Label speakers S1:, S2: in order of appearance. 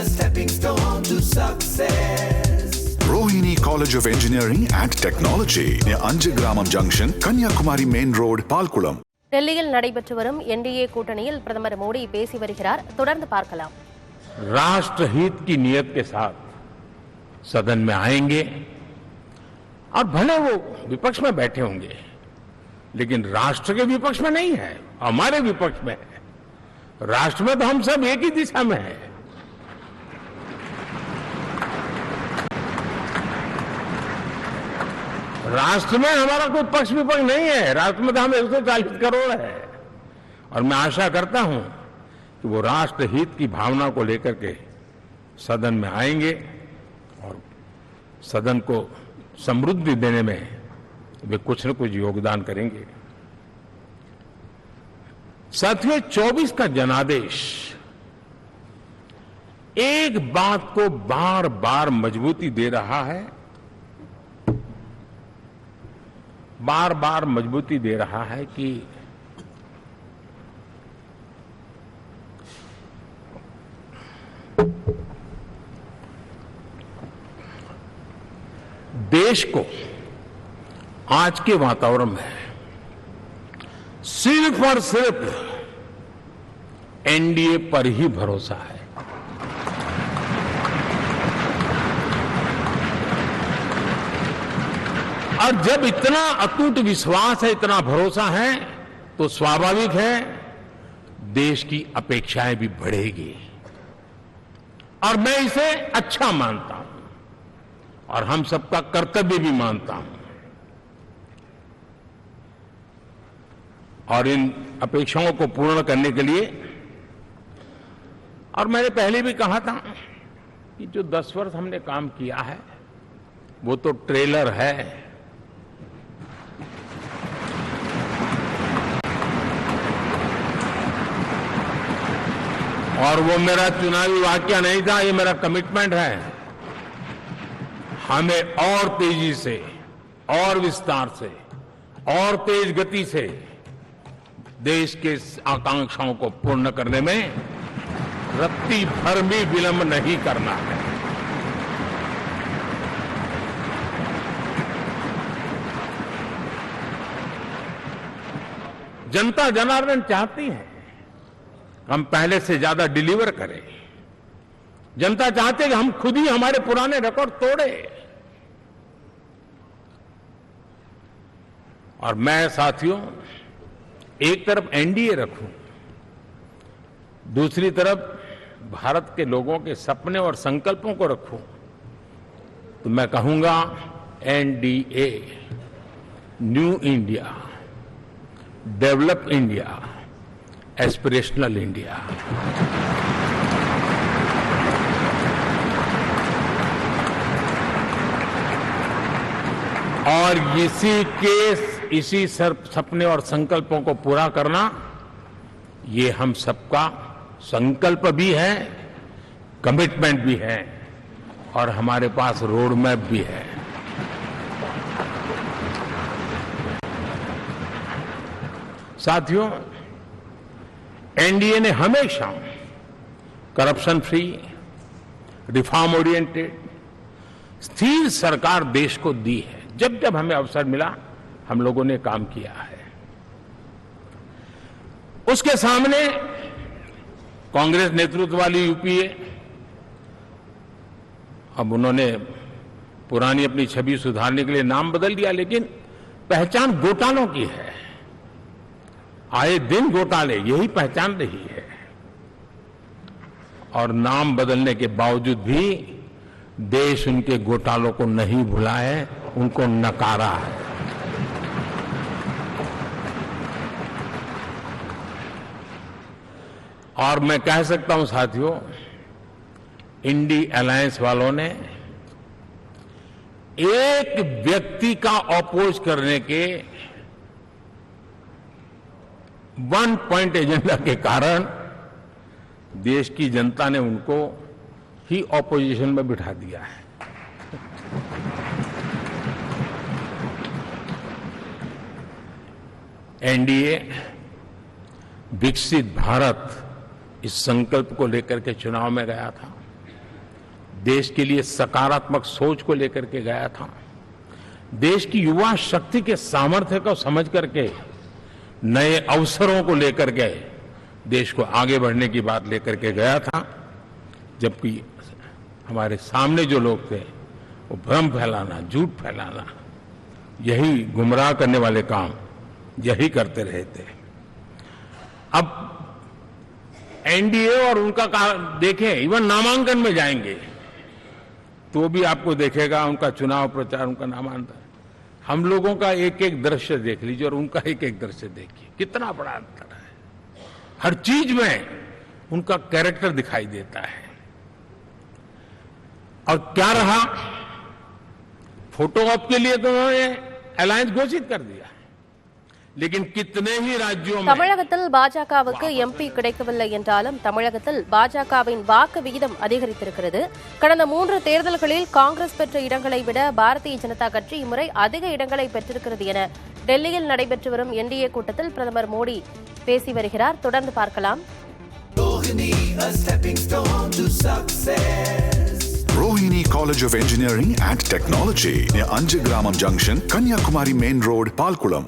S1: a stepping stone to success.
S2: Rohini College of Engineering and Technology near Anjagramam Junction, Kanyakumari Main Road, Palkulam.
S3: டெல்லியில் நடைபெற்று வரும் NDA கூட்டணியில் பிரதமர் மோடி பேசி வருகிறார். தொடர்ந்து பார்க்கலாம்.
S4: राष्ट्रहित की नियत के साथ सदन में आएंगे और भले वो विपक्ष में बैठे होंगे, लेकिन राष्ट्र के विपक्ष में नहीं है, हमारे विपक्ष में है। राष्ट्र में तो हम सब एक ही दिशा में है। राष्ट्र में हमारा कोई पक्ष विपक्ष नहीं है। राष्ट्र में तो हम 140 करोड़ है और मैं आशा करता हूं कि वो राष्ट्र हित की भावना को लेकर के सदन में आएंगे और सदन को समृद्धि देने में वे कुछ न कुछ योगदान करेंगे। साथियों, 24 का जनादेश एक बात को बार बार मजबूती दे रहा है, बार बार मजबूती दे रहा है कि देश को आज के वातावरण में सिर्फ और सिर्फ एनडीए पर ही भरोसा है। और जब इतना अटूट विश्वास है, इतना भरोसा है, तो स्वाभाविक है देश की अपेक्षाएं भी बढ़ेगी और मैं इसे अच्छा मानता हूं और हम सबका कर्तव्य भी मानता हूं। और इन अपेक्षाओं को पूर्ण करने के लिए, और मैंने पहले भी कहा था कि जो 10 वर्ष हमने काम किया है वो तो ट्रेलर है। और वो मेरा चुनावी वाक्य नहीं था, ये मेरा कमिटमेंट है। हमें और तेजी से, और विस्तार से, और तेज गति से देश के आकांक्षाओं को पूर्ण करने में रत्ती भर भी विलंब नहीं करना है। जनता जनार्दन चाहती है हम पहले से ज्यादा डिलीवर करें। जनता चाहती है कि हम खुद ही हमारे पुराने रिकॉर्ड तोड़े। और मैं साथियों एक तरफ एनडीए रखूं, दूसरी तरफ भारत के लोगों के सपने और संकल्पों को रखूं, तो मैं कहूंगा NDA, new India, develop India, aspirational India. और इसी सपने और संकल्पों को पूरा करना, ये हम सबका संकल्प भी है, कमिटमेंट भी है और हमारे पास रोड मैप भी है। साथियों, एनडीए ने हमेशा करप्शन फ्री, रिफॉर्म ओरिएंटेड, स्थिर सरकार देश को दी है। जब जब हमें अवसर मिला हम लोगों ने काम किया है। उसके सामने कांग्रेस नेतृत्व वाली यूपीए, अब उन्होंने पुरानी अपनी छवि सुधारने के लिए नाम बदल दिया, लेकिन पहचान घोटालों की है। आए दिन घोटाले, यही पहचान रही है। और नाम बदलने के बावजूद भी देश उनके घोटालों को नहीं भुला है, उनको नकारा है। और मैं कह सकता हूं साथियों, इंडी अलायंस वालों ने एक व्यक्ति का अपोज करने के वन पॉइंट एजेंडा के कारण देश की जनता ने उनको ही ऑपोजिशन में बिठा दिया है। एनडीए विकसित भारत, इस संकल्प को लेकर के चुनाव में गया था। देश के लिए सकारात्मक सोच को लेकर के गया था, देश की युवा शक्ति के सामर्थ्य को समझ करके नए अवसरों को लेकर के देश को आगे बढ़ने की बात लेकर के गया था। जबकि हमारे सामने जो लोग थे वो भ्रम फैलाना, झूठ फैलाना, यही गुमराह करने वाले काम यही करते रहे थे। अब एनडीए और उनका देखें, इवन नामांकन में जाएंगे तो भी आपको देखेगा उनका चुनाव प्रचार, उनका नामांकन, हम लोगों का एक एक दृश्य देख लीजिए और उनका एक एक दृश्य देखिए, कितना बड़ा अंतर है। हर चीज में उनका कैरेक्टर दिखाई देता है। और क्या रहा, फोटो ऑप के लिए तो उन्होंने अलायंस घोषित कर दिया, लेकिन कितने ही राज्यों में
S3: தமிழகத்தில் பாஜகவுக்கு எம்பி கிடைக்கவில்லை என்றாலும் தமிழகத்தில் பாஜகவின் வாக்கு விகிதம் அதிகரித்திருக்கிறது. கடந்த 3 தேர்தல்களில் காங்கிரஸ் பெற்ற இடங்களை விட பாரதிய ஜனதா கட்சி இம்முறை அதிக இடங்களை பெற்றிருக்கிறது என டெல்லியில் நடைபெற்று வரும் என்டிஏ கூட்டத்தில் பிரதமர் மோடி பேசி வருகிறார். தொடர்ந்து பார்க்கலாம்.
S1: Rohini, a stepping stone to success.
S2: Rohini College of Engineering and Technology near Anjagramam Junction, Kanyakumari Main Road, Palkulam.